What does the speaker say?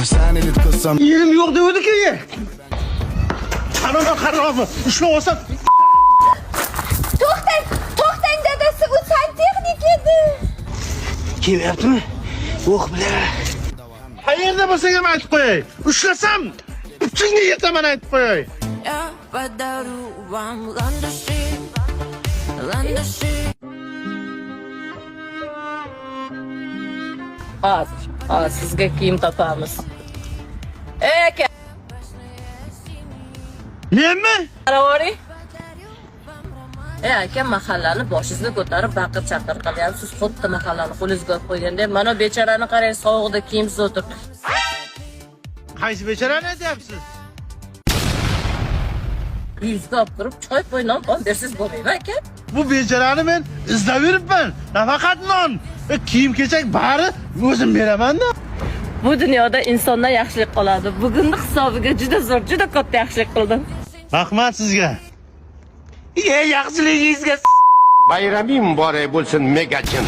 Sen elit kılsam Yerim yok diyordu ki. Karama ushlab olsam. To'xtang dadasi, u santexnik edi. Kelyaptimi? Bile. Qayerda bo'lsang ham aytib qo'yay. Ushlasam, uchingga yetaman aytib qo'yay. Hozir sizga kiyim topamiz. Aka, Menmi? qaravori. Aka, mahallani boshingizga ko'tarib baqir-chaqir qilyapsiz. Xuddi mahallani qo'lingizga olib qo'yganda, mana bechorani qarang, sovuqda kiyimsiz o'tiribdi. Qaysi bechorani aytyapsiz? Yuzga olib kirib, choy poynon olib bersiz bo'lmaydi, aka. Bu bechorani men izlab yuribman. Nafaqat non, kiyim-kechak bari o'zim beraman-da. Bu dunyoda insondan yaxshilik qoladi. Bugunni hisobiga juda zo'r, juda katta yaxshilik qildim. Rahmat sizga. Yaxshiligingizga Bayraming muborak bo'lsin, Megajin.